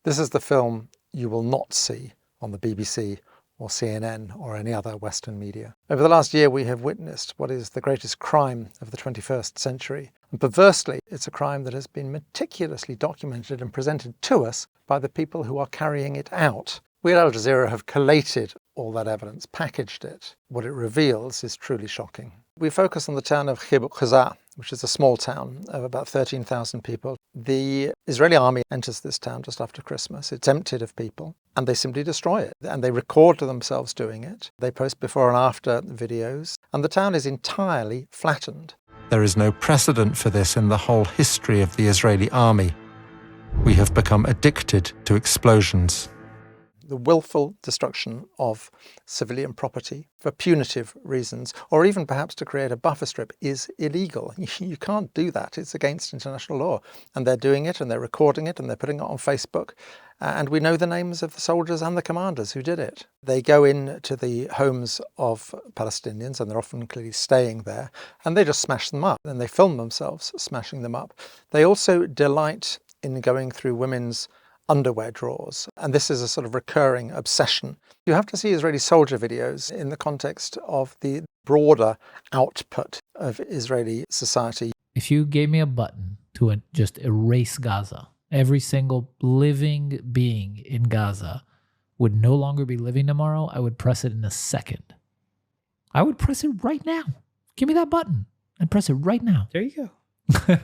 This is the film you will not see on the BBC or CNN or any other Western media. Over the last year, we have witnessed what is the greatest crime of the 21st century. And perversely, it's a crime that has been meticulously documented and presented to us by the people who are carrying it out. We at Al Jazeera have collated all that evidence, packaged it. What it reveals is truly shocking. We focus on the town of Khibu Qaza, which is a small town of about 13,000 people. The Israeli army enters this town just after Christmas. It's emptied of people, and they simply destroy it. And they record themselves doing it. They post before and after videos, and the town is entirely flattened. There is no precedent for this in the whole history of the Israeli army. We have become addicted to explosions. The willful destruction of civilian property for punitive reasons, or even perhaps to create a buffer strip, is illegal. You can't do that. It's against international law. And they're doing it, and they're recording it, and they're putting it on Facebook. And we know the names of the soldiers and the commanders who did it. They go into the homes of Palestinians, and they're often clearly staying there, and they just smash them up. And they film themselves smashing them up. They also delight in going through women's underwear drawers, and this is a sort of recurring obsession. You have to see Israeli soldier videos in the context of the broader output of Israeli society. If you gave me a button to just erase Gaza, every single living being in Gaza would no longer be living tomorrow, I would press it in a second. I would press it right now. Give me that button and press it right now. There you go.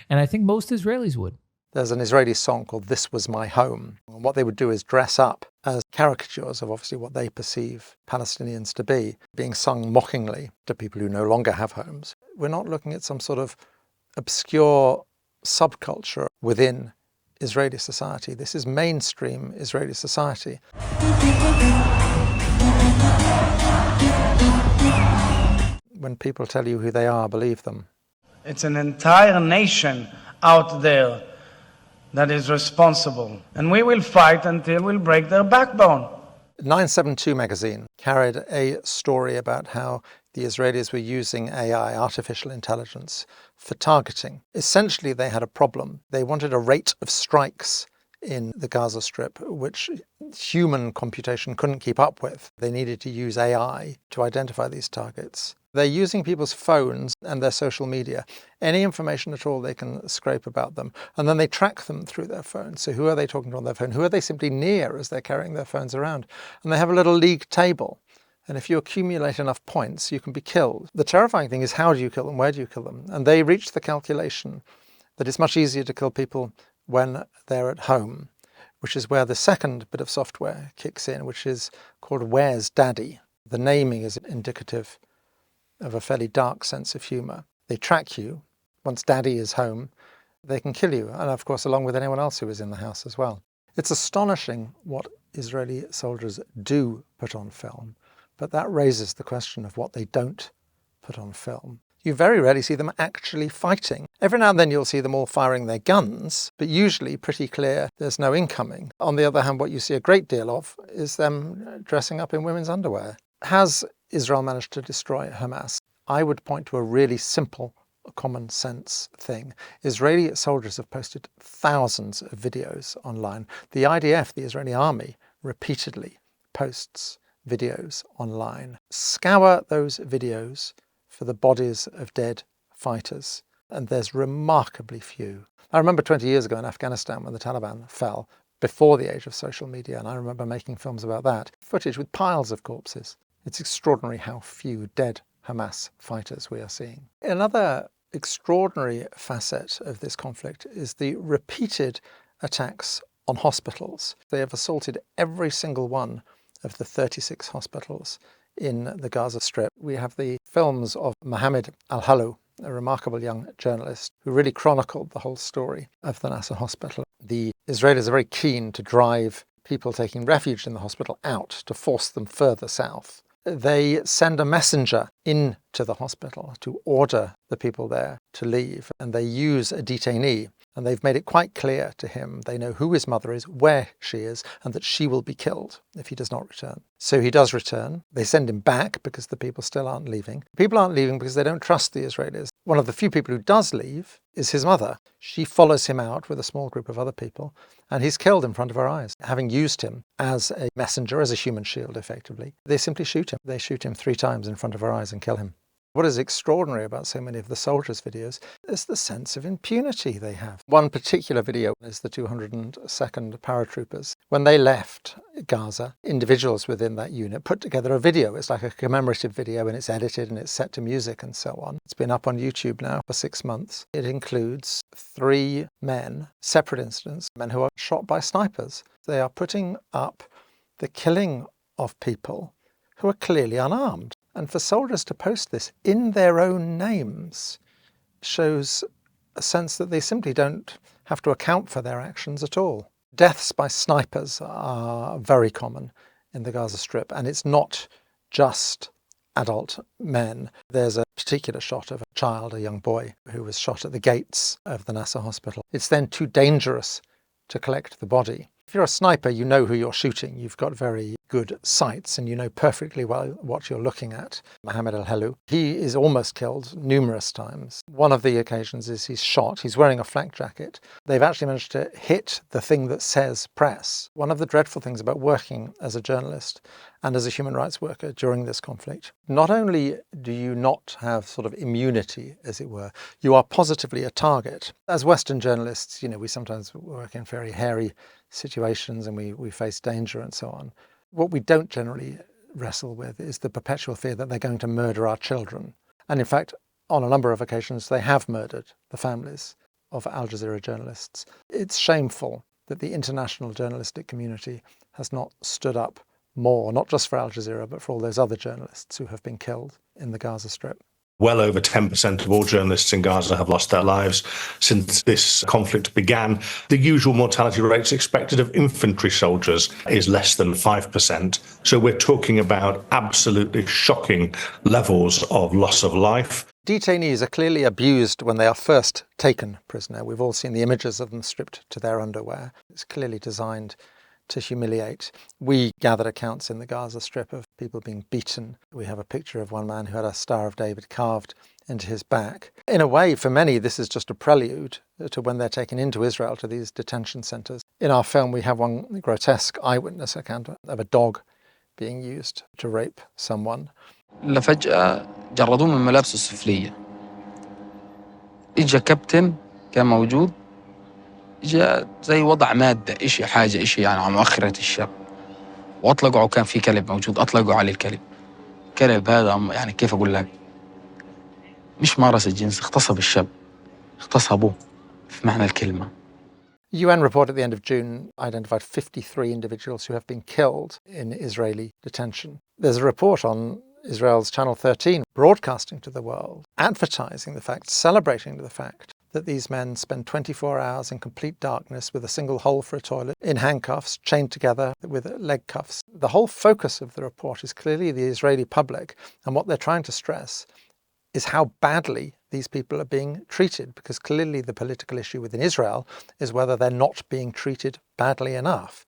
And I think most Israelis would. There's an Israeli song called This Was My Home. And what they would do is dress up as caricatures of obviously what they perceive Palestinians to be, being sung mockingly to people who no longer have homes. We're not looking at some sort of obscure subculture within Israeli society. This is mainstream Israeli society. When people tell you who they are, believe them. It's an entire nation out there that is responsible. And we will fight until we'll break their backbone. 972 magazine carried a story about how the Israelis were using AI, artificial intelligence, for targeting. Essentially, they had a problem. They wanted a rate of strikes in the Gaza Strip, which human computation couldn't keep up with. They needed to use AI to identify these targets. They're using people's phones and their social media, any information at all they can scrape about them, and then they track them through their phones. So who are they talking to on their phone? Who are they simply near as they're carrying their phones around? And they have a little league table. And if you accumulate enough points, you can be killed. The terrifying thing is, how do you kill them? Where do you kill them? And they reached the calculation that it's much easier to kill people when they're at home, which is where the second bit of software kicks in, which is called Where's Daddy? The naming is indicative of a fairly dark sense of humour. They track you. Once Daddy is home, they can kill you, and of course along with anyone else who is in the house as well. It's astonishing what Israeli soldiers do put on film, but that raises the question of what they don't put on film. You very rarely see them actually fighting. Every now and then you'll see them all firing their guns, but usually pretty clear there's no incoming. On the other hand, what you see a great deal of is them dressing up in women's underwear. Has Israel managed to destroy Hamas? I would point to a really simple, common sense thing. Israeli soldiers have posted thousands of videos online. The IDF, the Israeli army, repeatedly posts videos online. Scour those videos for the bodies of dead fighters, and there's remarkably few. I remember 20 years ago in Afghanistan when the Taliban fell, before the age of social media, and I remember making films about that, footage with piles of corpses. It's extraordinary how few dead Hamas fighters we are seeing. Another extraordinary facet of this conflict is the repeated attacks on hospitals. They have assaulted every single one of the 36 hospitals in the Gaza Strip. We have the films of Mohammed Al-Halou, a remarkable young journalist who really chronicled the whole story of the Nasser hospital. The Israelis are very keen to drive people taking refuge in the hospital out, to force them further south. They send a messenger into the hospital to order the people there to leave, and they use a detainee And they've made it quite clear to him, they know who his mother is, where she is, and that she will be killed if he does not return. So he does return. They send him back because the people still aren't leaving. People aren't leaving because they don't trust the Israelis. One of the few people who does leave is his mother. She follows him out with a small group of other people, and he's killed in front of her eyes, having used him as a messenger, as a human shield, effectively. They simply shoot him. They shoot him 3 times in front of her eyes and kill him. What is extraordinary about so many of the soldiers' videos is the sense of impunity they have. One particular video is the 202nd paratroopers. When they left Gaza, individuals within that unit put together a video. It's like a commemorative video, and it's edited and it's set to music and so on. It's been up on YouTube now for 6 months. It includes 3 men, separate incidents, men who are shot by snipers. They are putting up the killing of people who are clearly unarmed. And for soldiers to post this in their own names shows a sense that they simply don't have to account for their actions at all. Deaths by snipers are very common in the Gaza Strip, and it's not just adult men. There's a particular shot of a child, a young boy, who was shot at the gates of the Nasser hospital. It's then too dangerous to collect the body. If you're a sniper, you know who you're shooting. You've got very good sights and you know perfectly well what you're looking at. Mohammed al-Helou, he is almost killed numerous times. One of the occasions is he's shot. He's wearing a flak jacket. They've actually managed to hit the thing that says press. One of the dreadful things about working as a journalist and as a human rights worker during this conflict, not only do you not have sort of immunity, as it were, you are positively a target. As Western journalists, we sometimes work in very hairy situations and we face danger and so on. What we don't generally wrestle with is the perpetual fear that they're going to murder our children. And in fact, on a number of occasions, they have murdered the families of Al Jazeera journalists. It's shameful that the international journalistic community has not stood up more, not just for Al Jazeera, but for all those other journalists who have been killed in the Gaza Strip. Well over 10% of all journalists in Gaza have lost their lives since this conflict began. The usual mortality rates expected of infantry soldiers is less than 5%. So we're talking about absolutely shocking levels of loss of life. Detainees are clearly abused when they are first taken prisoner. We've all seen the images of them stripped to their underwear. It's clearly designed to humiliate. We gathered accounts in the Gaza Strip of people being beaten. We have a picture of one man who had a Star of David carved into his back. In a way, for many, this is just a prelude to when they're taken into Israel, to these detention centres. In our film, we have one grotesque eyewitness account of a dog being used to rape someone. فجأة جردوه من ملابسه السفلية. إجا كابتن كان موجود. جاء زي وضع مادة حاجة يعني على مؤخرة الشاب وأطلقوا كان في كلب موجود أطلقوا عليه الكلب كلب هذا يعني كيف أقول لك مش مارس الجنس اغتصب الشاب اغتصبوه في معنى الكلمة. UN report at the end of June identified 53 individuals who have been killed in Israeli detention. There's a report on Israel's Channel 13 broadcasting to the world, advertising the fact, celebrating the fact that these men spend 24 hours in complete darkness with a single hole for a toilet, in handcuffs, chained together with leg cuffs. The whole focus of the report is clearly the Israeli public, and what they're trying to stress is how badly these people are being treated, because clearly the political issue within Israel is whether they're not being treated badly enough.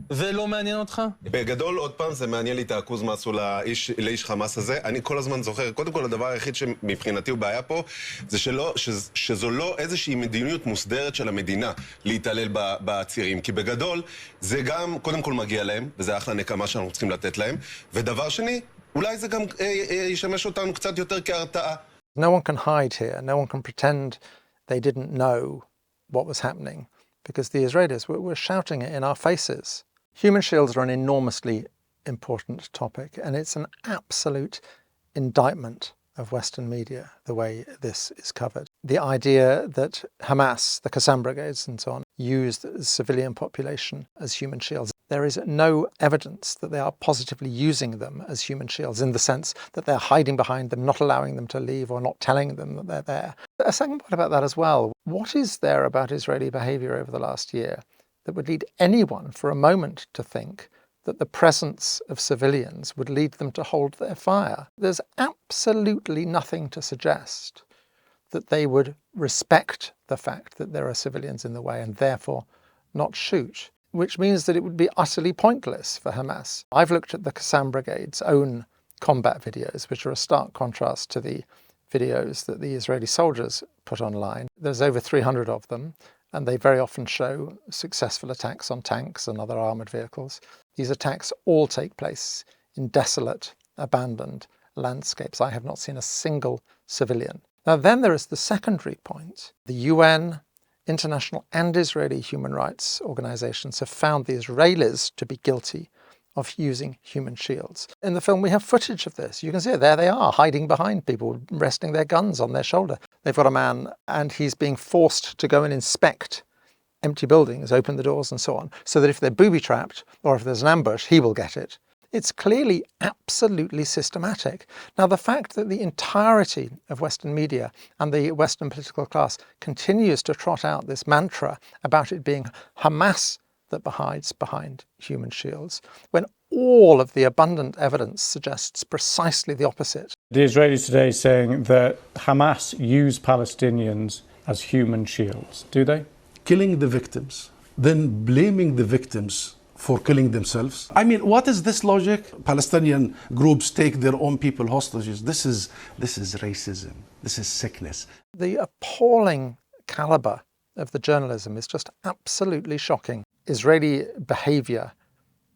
זה לא מעניין אותך? בגדול, עוד פעם, זה מעניין לי את העכוז מה עשו לאיש חמאס הזה. אני כל הזמן זוכר, קודם כל, הדבר היחיד שמבחינתי הוא בעיה פה, זה שזו לא איזושהי מדיניות מוסדרת של המדינה להתעלל בעצירים. כי בגדול, זה גם, קודם כל מגיע להם, וזה אחלה נקמה שאנחנו צריכים לתת להם. ודבר שני, אולי זה גם ישמש אותנו קצת יותר כהרתעה. No one can hide here. No one can pretend they didn't know what was happening, because the Israelis were shouting it in our faces. Human shields are an enormously important topic, and it's an absolute indictment of Western media, the way this is covered. The idea that Hamas, the Qassam brigades and so on, used the civilian population as human shields. There is no evidence that they are positively using them as human shields, in the sense that they're hiding behind them, not allowing them to leave or not telling them that they're there. A second point about that as well. What is there about Israeli behaviour over the last year that would lead anyone for a moment to think that the presence of civilians would lead them to hold their fire. There's absolutely nothing to suggest that they would respect the fact that there are civilians in the way and therefore not shoot, which means that it would be utterly pointless for Hamas. I've looked at the Qassam Brigade's own combat videos, which are a stark contrast to the videos that the Israeli soldiers put online. There's over 300 of them, and they very often show successful attacks on tanks and other armoured vehicles. These attacks all take place in desolate, abandoned landscapes. I have not seen a single civilian. Now then there is the secondary point. The UN, international and Israeli human rights organisations have found the Israelis to be guilty of using human shields. In the film we have footage of this. You can see it. There they are, hiding behind people, resting their guns on their shoulder. They've got a man and he's being forced to go and inspect empty buildings, open the doors and so on, so that if they're booby-trapped or if there's an ambush, he will get it. It's clearly absolutely systematic. Now, the fact that the entirety of Western media and the Western political class continues to trot out this mantra about it being Hamas that hides behind human shields, when all of the abundant evidence suggests precisely the opposite. The Israelis today saying that Hamas use Palestinians as human shields. Do they? Killing the victims, then blaming the victims for killing themselves. I mean, what is this logic? Palestinian groups take their own people hostages. This is racism. This is sickness. The appalling caliber of the journalism is just absolutely shocking. Israeli behaviour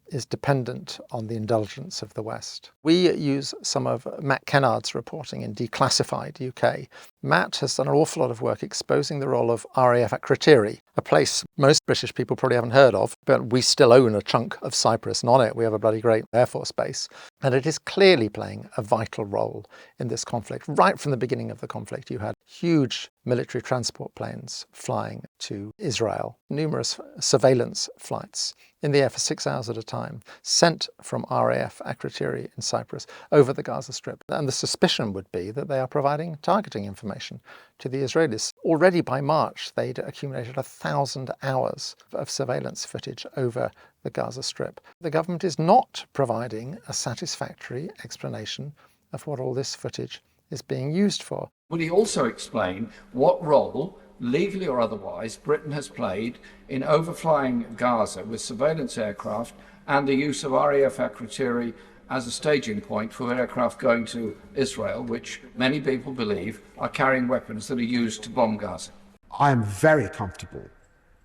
is dependent on the indulgence of the West. We use some of Matt Kennard's reporting in Declassified UK. Matt has done an awful lot of work exposing the role of RAF at Kriteri, a place most British people probably haven't heard of, but we still own a chunk of Cyprus, and on it we have a bloody great Air Force base. And it is clearly playing a vital role in this conflict. Right from the beginning of the conflict, you had huge military transport planes flying to Israel, numerous surveillance flights in the air for 6 hours at a time, sent from RAF Akrotiri in Cyprus over the Gaza Strip. And the suspicion would be that they are providing targeting information to the Israelis. Already by March, they'd accumulated 1,000 hours of surveillance footage over the Gaza Strip. The government is not providing a satisfactory explanation of what all this footage is being used for. Will he also explain what role, legally or otherwise, Britain has played in overflying Gaza with surveillance aircraft and the use of RAF Akrotiri as a staging point for aircraft going to Israel, which many people believe are carrying weapons that are used to bomb Gaza? I am very comfortable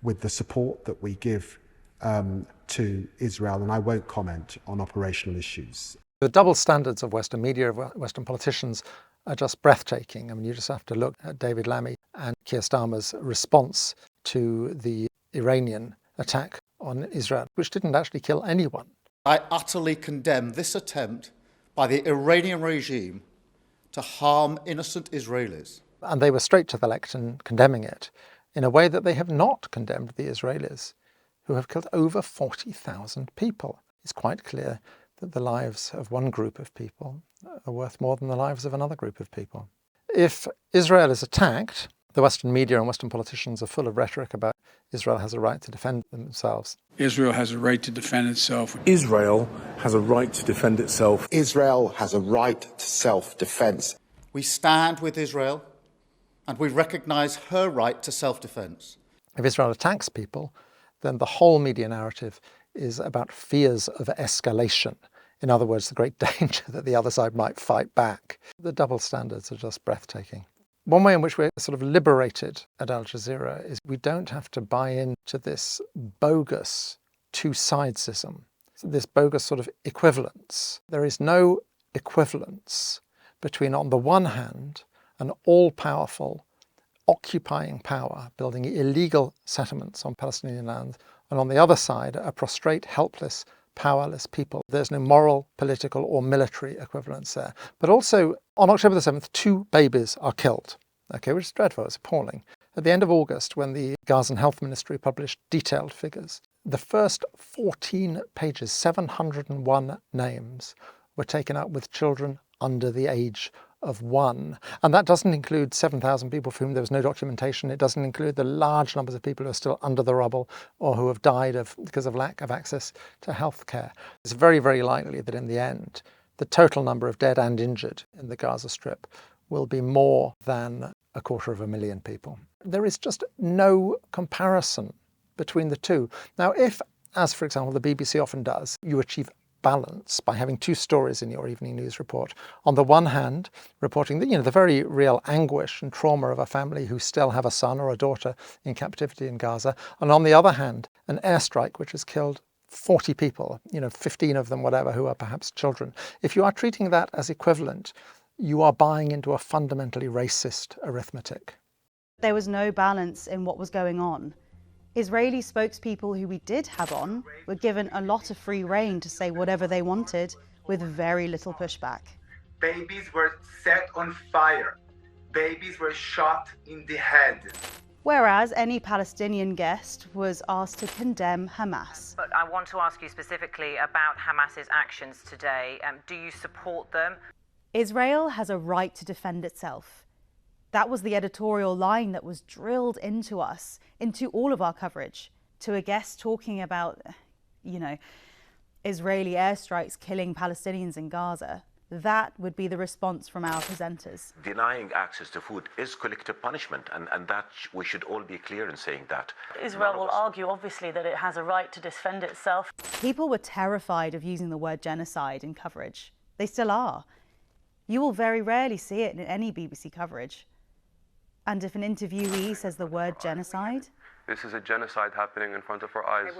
with the support that we give to Israel, and I won't comment on operational issues. The double standards of Western media, of Western politicians, are just breathtaking. I mean, you just have to look at David Lammy and Keir Starmer's response to the Iranian attack on Israel, which didn't actually kill anyone. I utterly condemn this attempt by the Iranian regime to harm innocent Israelis. And they were straight to the lectern condemning it in a way that they have not condemned the Israelis, who have killed over 40,000 people. It's quite clear that the lives of one group of people are worth more than the lives of another group of people. If Israel is attacked, the Western media and Western politicians are full of rhetoric about Israel has a right to defend themselves. Israel has a right to defend itself. Israel has a right to defend itself. Israel has a right to self-defense. We stand with Israel and we recognise her right to self-defense. If Israel attacks people, then the whole media narrative is about fears of escalation. In other words, the great danger that the other side might fight back. The double standards are just breathtaking. One way in which we're sort of liberated at Al Jazeera is we don't have to buy into this bogus two-sidesism, this bogus sort of equivalence. There is no equivalence between, on the one hand, an all-powerful occupying power building illegal settlements on Palestinian land, and on the other side, a prostrate, helpless, powerless people. There's no moral, political or military equivalence there. But also, on October the 7th, 2 babies are killed, which is dreadful, it's appalling. At the end of August, when the Gazan Health Ministry published detailed figures, the first 14 pages, 701 names, were taken up with children under the age of one. And that doesn't include 7,000 people for whom there was no documentation. It doesn't include the large numbers of people who are still under the rubble or who have died because of lack of access to health care. It's very, very likely that in the end, the total number of dead and injured in the Gaza Strip will be more than 250,000 people. There is just no comparison between the two. Now, if, as for example the BBC often does, you achieve balance by having two stories in your evening news report. On the one hand, reporting the very real anguish and trauma of a family who still have a son or a daughter in captivity in Gaza, and on the other hand, an airstrike which has killed 40 people, 15 of them whatever, who are perhaps children. If you are treating that as equivalent, you are buying into a fundamentally racist arithmetic. There was no balance in what was going on. Israeli spokespeople who we did have on were given a lot of free rein to say whatever they wanted with very little pushback. Babies were set on fire. Babies were shot in the head. Whereas any Palestinian guest was asked to condemn Hamas. But I want to ask you specifically about Hamas's actions today. Do you support them? Israel has a right to defend itself. That was the editorial line that was drilled into us, into all of our coverage. To a guest talking about, Israeli airstrikes killing Palestinians in Gaza, that would be the response from our presenters. Denying access to food is collective punishment, and that we should all be clear in saying that. Israel will argue, obviously, that it has a right to defend itself. People were terrified of using the word genocide in coverage. They still are. You will very rarely see it in any BBC coverage. And if an interviewee says the word genocide, this is a genocide happening in front of our eyes.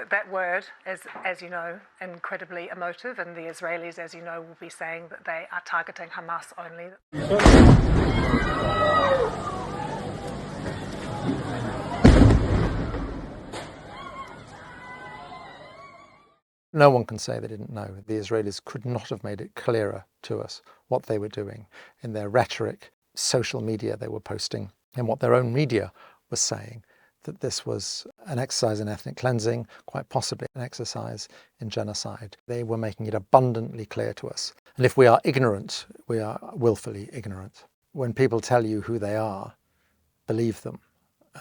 That word is, as you know, incredibly emotive, and the Israelis, as you know, will be saying that they are targeting Hamas only. No one can say they didn't know. The Israelis could not have made it clearer to us what they were doing in their rhetoric, social media they were posting, and what their own media was saying, that this was an exercise in ethnic cleansing, quite possibly an exercise in genocide. They were making it abundantly clear to us. And if we are ignorant, we are willfully ignorant. When people tell you who they are, believe them.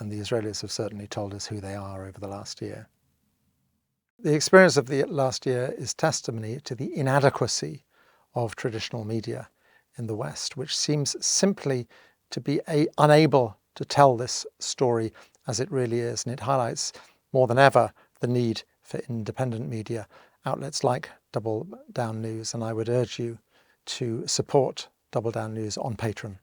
And the Israelis have certainly told us who they are over the last year. The experience of the last year is testimony to the inadequacy of traditional media in the West, which seems simply to be unable to tell this story as it really is. And it highlights more than ever the need for independent media outlets like Double Down News. And I would urge you to support Double Down News on Patreon.